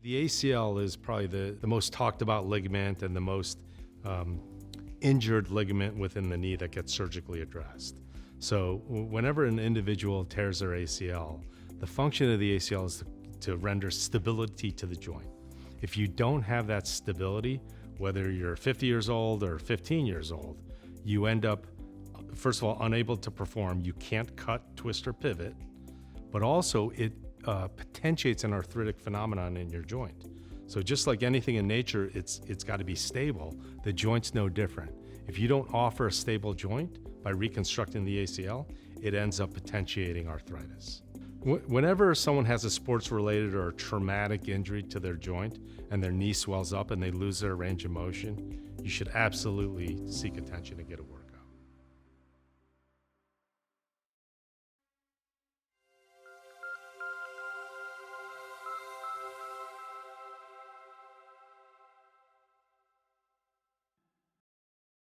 The ACL is probably the most talked about ligament and the most injured ligament within the knee that gets surgically addressed. So whenever an individual tears their ACL, the function of the ACL is to render stability to the joint. If you don't have that stability, whether you're 50 years old or 15 years old, you end up, first of all, unable to perform. You can't cut, twist, or pivot, but also it potentiates an arthritic phenomenon in your joint. So just like anything in nature, it's got to be stable. The joint's no different. If you don't offer a stable joint by reconstructing the ACL, it ends up potentiating arthritis. Whenever someone has a sports-related or traumatic injury to their joint and their knee swells up and they lose their range of motion, you should absolutely seek attention and get it worked.